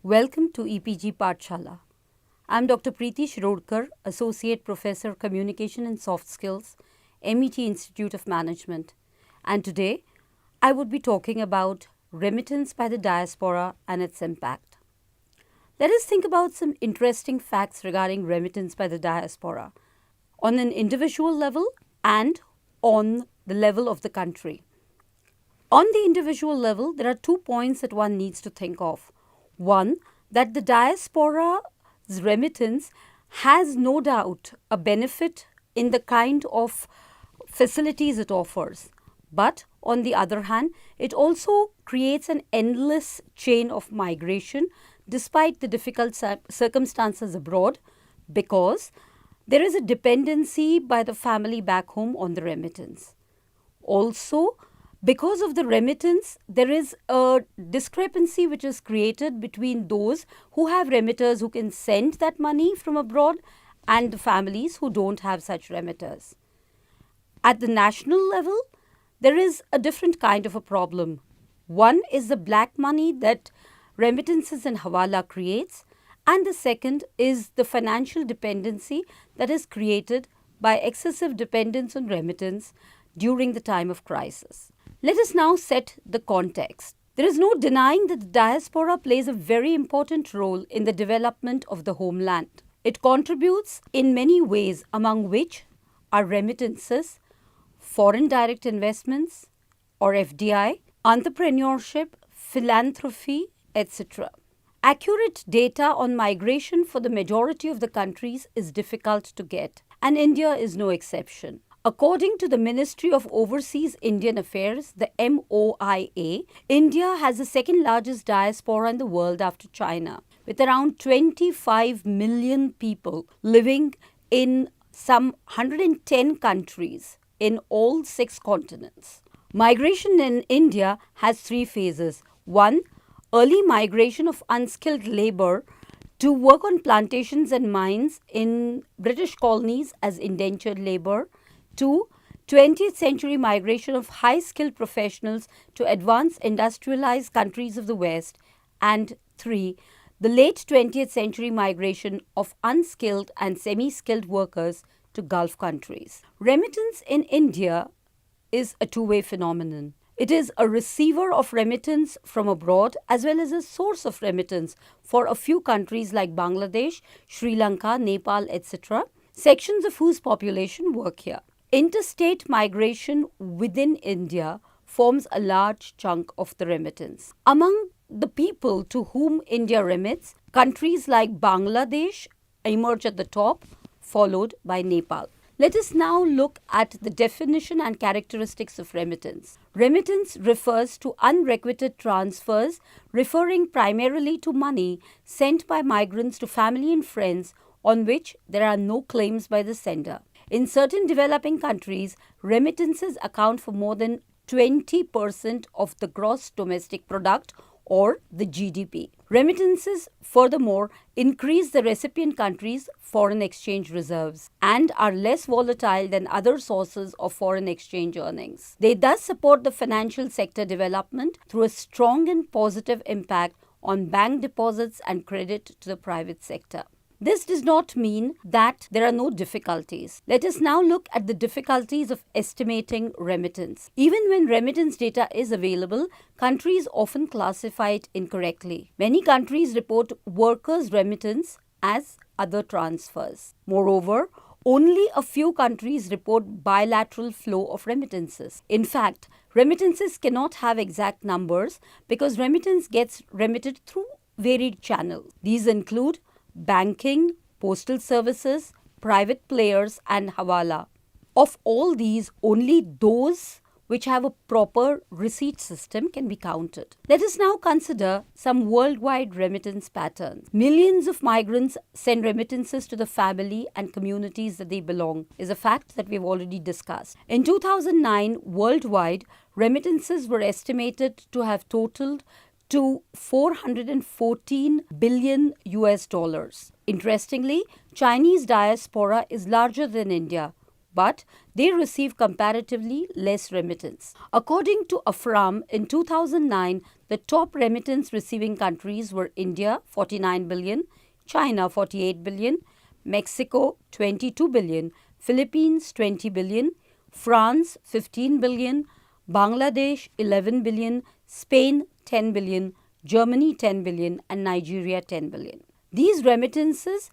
Welcome to EPG Pathshala. I'm Dr. Preeti Shirodkar, Associate Professor Communication and Soft Skills, MET Institute of Management. And today, I would be talking about remittance by the diaspora and its impact. Let us think about some interesting facts regarding remittance by the diaspora on an individual level and on the level of the country. On the individual level, there are 2 points that one needs to think of. One, that the diaspora's remittance has no doubt a benefit in the kind of facilities it offers. But on the other hand, it also creates an endless chain of migration despite the difficult circumstances abroad, because there is a dependency by the family back home on the remittance. Also, because of the remittance, there is a discrepancy which is created between those who have remitters who can send that money from abroad and the families who don't have such remitters. At the national level, there is a different kind of a problem. One is the black money that remittances and hawala creates, and the second is the financial dependency that is created by excessive dependence on remittance during the time of crisis. Let us now set the context. There is no denying that the diaspora plays a very important role in the development of the homeland. It contributes in many ways, among which are remittances, foreign direct investments or FDI, entrepreneurship, philanthropy, etc. Accurate data on migration for the majority of the countries is difficult to get, and India is no exception. According to the Ministry of Overseas Indian Affairs, the MOIA, India has the second largest diaspora in the world after China, with around 25 million people living in some 110 countries in all 6 continents. Migration in India has 3 phases. 1. Early migration of unskilled labor to work on plantations and mines in British colonies as indentured labor. 2. 20th century migration of high-skilled professionals to advanced industrialized countries of the West. And 3. The late 20th century migration of unskilled and semi-skilled workers to Gulf countries. Remittance in India is a two-way phenomenon. It is a receiver of remittance from abroad as well as a source of remittance for a few countries like Bangladesh, Sri Lanka, Nepal, etc., sections of whose population work here. Interstate migration within India forms a large chunk of the remittance. Among the people to whom India remits, countries like Bangladesh emerge at the top, followed by Nepal. Let us now look at the definition and characteristics of remittance. Remittance refers to unrequited transfers, referring primarily to money sent by migrants to family and friends on which there are no claims by the sender. In certain developing countries, remittances account for more than 20% of the gross domestic product or the GDP. Remittances, furthermore, increase the recipient country's foreign exchange reserves and are less volatile than other sources of foreign exchange earnings. They thus support the financial sector development through a strong and positive impact on bank deposits and credit to the private sector. This does not mean that there are no difficulties. Let us now look at the difficulties of estimating remittance. Even when remittance data is available, countries often classify it incorrectly. Many countries report workers' remittance as other transfers. Moreover, only a few countries report bilateral flow of remittances. In fact, remittances cannot have exact numbers because remittance gets remitted through varied channels. These include banking, postal services, private players, and hawala. Of all these, only those which have a proper receipt system can be counted. Let us now consider some worldwide remittance patterns. Millions of migrants send remittances to the family and communities that they belong, is a fact that we've already discussed. In 2009, worldwide, remittances were estimated to have totaled to 414 billion US dollars. Interestingly, Chinese diaspora is larger than India, but they receive comparatively less remittance. According to AFRAM, in 2009, the top remittance receiving countries were India 49 billion, China 48 billion, Mexico 22 billion, Philippines 20 billion, France 15 billion, Bangladesh 11 billion, Spain 10 billion, Germany 10 billion, and Nigeria 10 billion. These remittances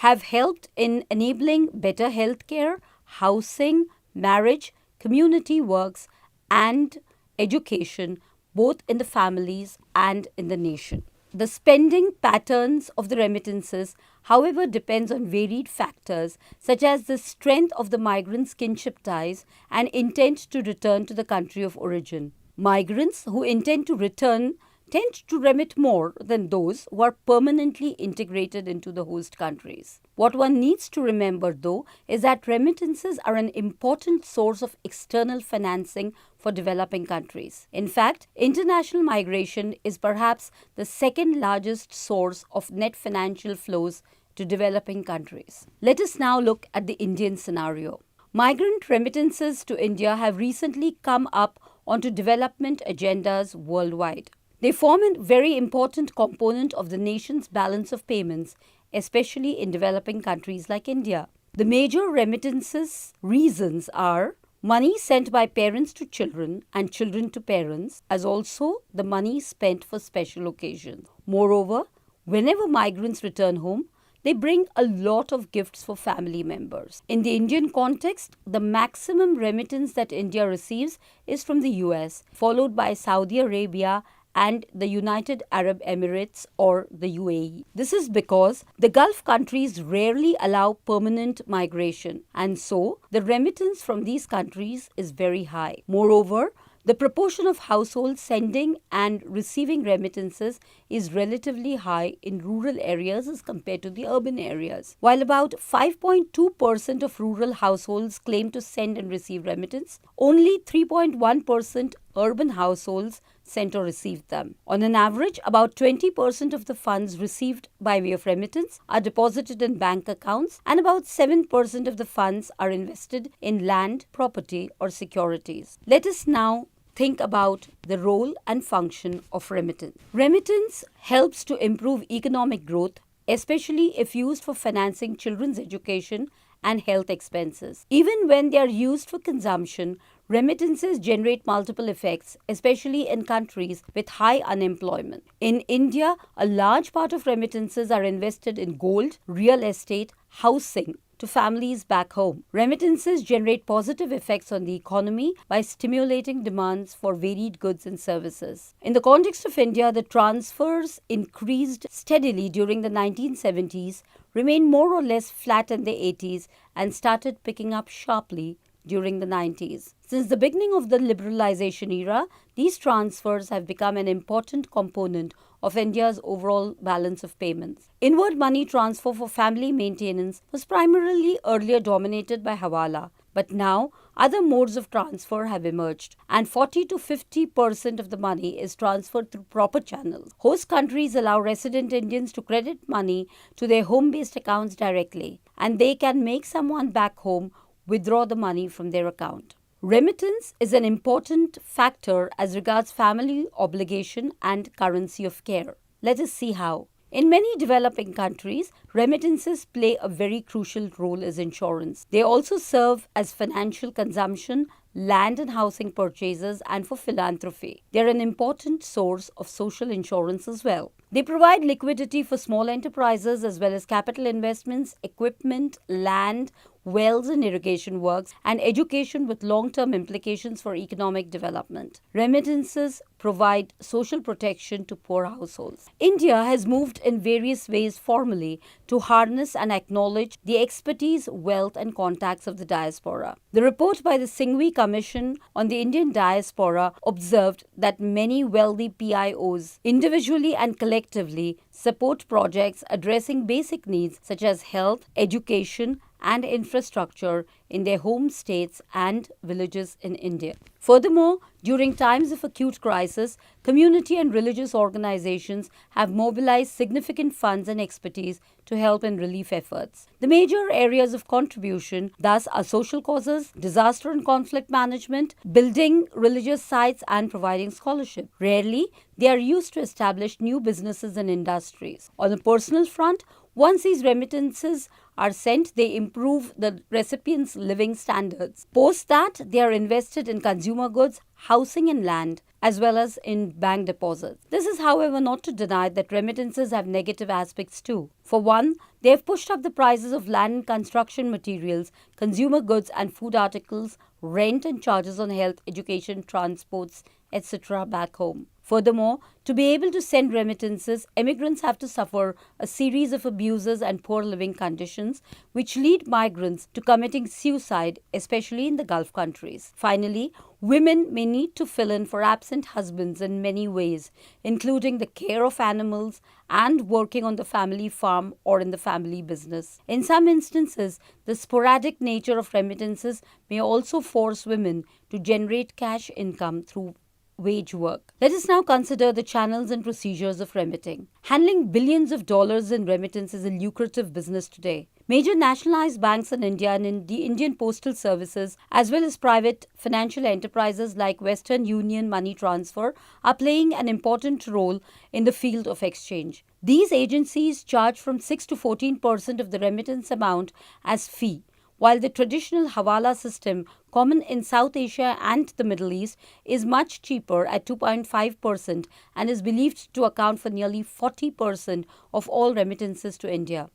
have helped in enabling better healthcare, housing, marriage, community works, and education, both in the families and in the nation. The spending patterns of the remittances, however, depends on varied factors such as the strength of the migrants' kinship ties and intent to return to the country of origin. Migrants who intend to return tend to remit more than those who are permanently integrated into the host countries. What one needs to remember, though, is that remittances are an important source of external financing for developing countries. In fact, international migration is perhaps the second largest source of net financial flows to developing countries. Let us now look at the Indian scenario. Migrant remittances to India have recently come up onto development agendas worldwide. They form a very important component of the nation's balance of payments, especially in developing countries like India. The major remittances reasons are money sent by parents to children and children to parents, as also the money spent for special occasions. Moreover, whenever migrants return home, they bring a lot of gifts for family members. In the Indian context, the maximum remittance that India receives is from the US, followed by Saudi Arabia and the United Arab Emirates or the UAE. This is because the Gulf countries rarely allow permanent migration, and so the remittance from these countries is very high. Moreover, the proportion of households sending and receiving remittances is relatively high in rural areas as compared to the urban areas. While about 5.2% of rural households claim to send and receive remittance, only 3.1% urban households sent or received them. On an average, about 20% of the funds received by way of remittance are deposited in bank accounts, and about 7% of the funds are invested in land, property, or securities. Let us now think about the role and function of remittance. Remittance helps to improve economic growth, especially if used for financing children's education and health expenses. Even when they are used for consumption, remittances generate multiple effects, especially in countries with high unemployment. In India, a large part of remittances are invested in gold, real estate, housing, to families back home. Remittances generate positive effects on the economy by stimulating demands for varied goods and services. In the context of India, the transfers increased steadily during the 1970s, remained more or less flat in the 80s, and started picking up sharply during the 90s. Since the beginning of the liberalization era, these transfers have become an important component of India's overall balance of payments. Inward money transfer for family maintenance was primarily earlier dominated by hawala, but now other modes of transfer have emerged, and 40 to 50% of the money is transferred through proper channels. Host countries allow resident Indians to credit money to their home-based accounts directly, and they can make someone back home withdraw the money from their account. Remittance is an important factor as regards family obligation and currency of care. Let us see how. In many developing countries, remittances play a very crucial role as insurance. They also serve as financial consumption, land and housing purchases, and for philanthropy. They are an important source of social insurance as well. They provide liquidity for small enterprises as well as capital investments, equipment, land, wells and irrigation works, and education with long-term implications for economic development. Remittances provide social protection to poor households. India has moved in various ways formally to harness and acknowledge the expertise, wealth, and contacts of the diaspora. The report by the Singhvi Commission on the Indian Diaspora observed that many wealthy PIOs, individually and collectively, support projects addressing basic needs such as health, education, and infrastructure in their home states and villages in India. Furthermore, during times of acute crisis, community and religious organizations have mobilized significant funds and expertise to help in relief efforts. The major areas of contribution, thus, are social causes, disaster and conflict management, building religious sites, and providing scholarship. Rarely, they are used to establish new businesses and industries. On the personal front, once these remittances are sent, they improve the recipient's living standards. Post that, they are invested in consumer goods, housing and land, as well as in bank deposits. This is, however, not to deny that remittances have negative aspects too. For one, they have pushed up the prices of land and construction materials, consumer goods and food articles, rent and charges on health, education, transports, etc. back home. Furthermore, to be able to send remittances, immigrants have to suffer a series of abuses and poor living conditions, which lead migrants to committing suicide, especially in the Gulf countries. Finally, women may need to fill in for absent husbands in many ways, including the care of animals and working on the family farm or in the family business. In some instances, the sporadic nature of remittances may also force women to generate cash income through wage work. Let us now consider the channels and procedures of remitting. Handling billions of dollars in remittance is a lucrative business today. Major nationalized banks in India and in the Indian Postal Services, as well as private financial enterprises like Western Union Money Transfer, are playing an important role in the field of exchange. These agencies charge from 6 to 14% of the remittance amount as fee, while the traditional Hawala system, common in South Asia and the Middle East, is much cheaper at 2.5% and is believed to account for nearly 40% of all remittances to India.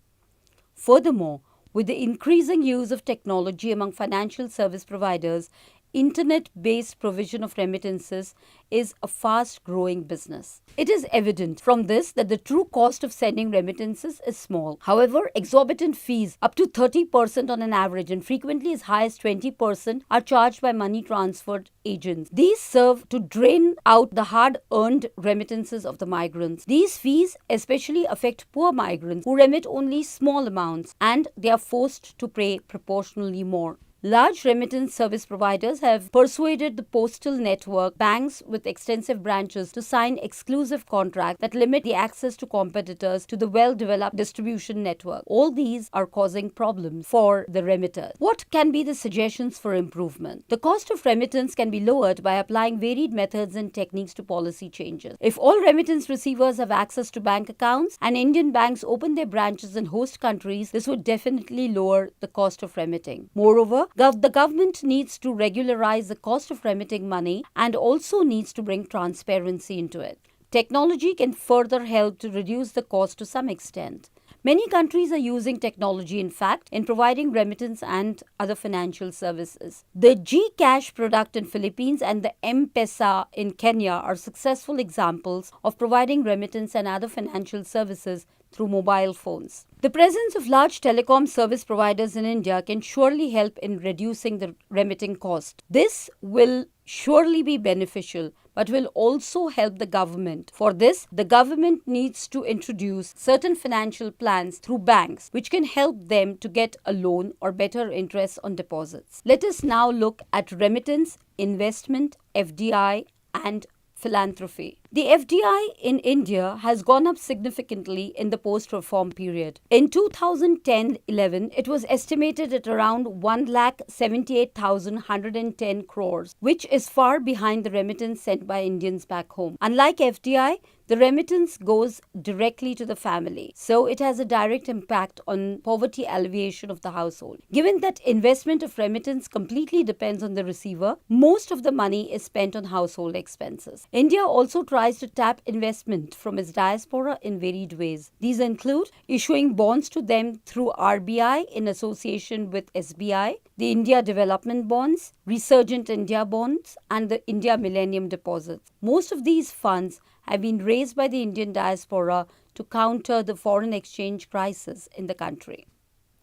Furthermore, with the increasing use of technology among financial service providers, internet-based provision of remittances is a fast-growing business. It is evident from this that the true cost of sending remittances is small. However, exorbitant fees up to 30% on an average and frequently as high as 20% are charged by money transferred agents. These serve to drain out the hard-earned remittances of the migrants. These fees especially affect poor migrants who remit only small amounts and they are forced to pay proportionally more. Large remittance service providers have persuaded the postal network banks with extensive branches to sign exclusive contracts that limit the access to competitors to the well-developed distribution network. All these are causing problems for the remitters. What can be the suggestions for improvement? The cost of remittance can be lowered by applying varied methods and techniques to policy changes. If all remittance receivers have access to bank accounts and Indian banks open their branches in host countries, this would definitely lower the cost of remitting. Moreover, the government needs to regularize the cost of remitting money and also needs to bring transparency into it. Technology can further help to reduce the cost to some extent. Many countries are using technology, in fact, in providing remittance and other financial services. The GCash product in Philippines and the M-Pesa in Kenya are successful examples of providing remittance and other financial services through mobile phones. The presence of large telecom service providers in India can surely help in reducing the remitting cost. This will surely be beneficial, but will also help the government. For this, the government needs to introduce certain financial plans through banks, which can help them to get a loan or better interest on deposits. Let us now look at remittance, investment, FDI, and philanthropy. The FDI in India has gone up significantly in the post-reform period. In 2010-11, it was estimated at around 1,78,110 crores, which is far behind the remittance sent by Indians back home. Unlike FDI, the remittance goes directly to the family, so it has a direct impact on poverty alleviation of the household. Given that investment of remittance completely depends on the receiver, most of the money is spent on household expenses. India also tries to tap investment from its diaspora in varied ways. These include issuing bonds to them through RBI in association with SBI, the India Development Bonds, Resurgent India Bonds, and the India Millennium Deposits. Most of these funds have been raised by the Indian diaspora to counter the foreign exchange crisis in the country.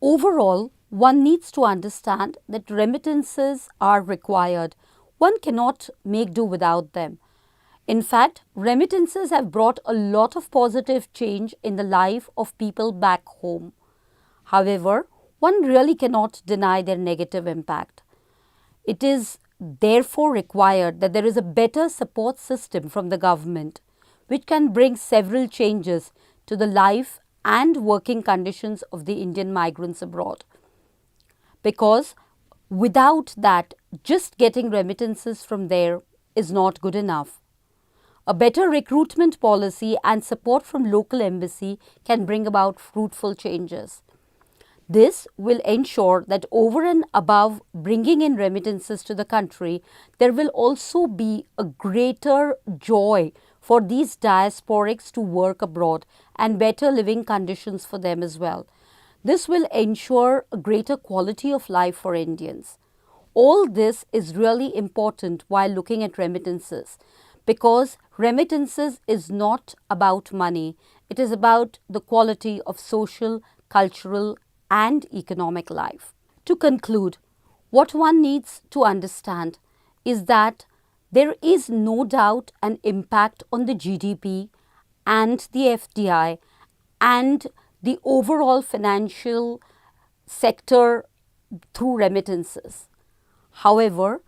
Overall, one needs to understand that remittances are required. One cannot make do without them. In fact, remittances have brought a lot of positive change in the life of people back home. However, one really cannot deny their negative impact. It is therefore required that there is a better support system from the government which can bring several changes to the life and working conditions of the Indian migrants abroad. Because without that, just getting remittances from there is not good enough. A better recruitment policy and support from local embassy can bring about fruitful changes. This will ensure that over and above bringing in remittances to the country, there will also be a greater joy for these diasporics to work abroad and better living conditions for them as well. This will ensure a greater quality of life for Indians. All this is really important while looking at remittances, because remittances is not about money. It is about the quality of social, cultural and economic life. To conclude, what one needs to understand is that there is no doubt an impact on the GDP and the FDI and the overall financial sector through remittances. However,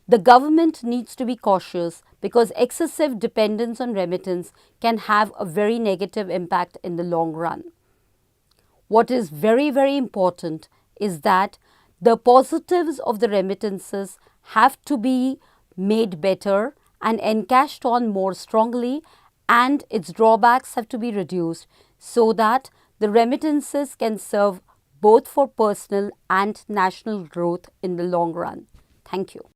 the government needs to be cautious because excessive dependence on remittance can have a very negative impact in the long run. What is very, very important is that the positives of the remittances have to be made better and encashed on more strongly, and its drawbacks have to be reduced so that the remittances can serve both for personal and national growth in the long run. Thank you.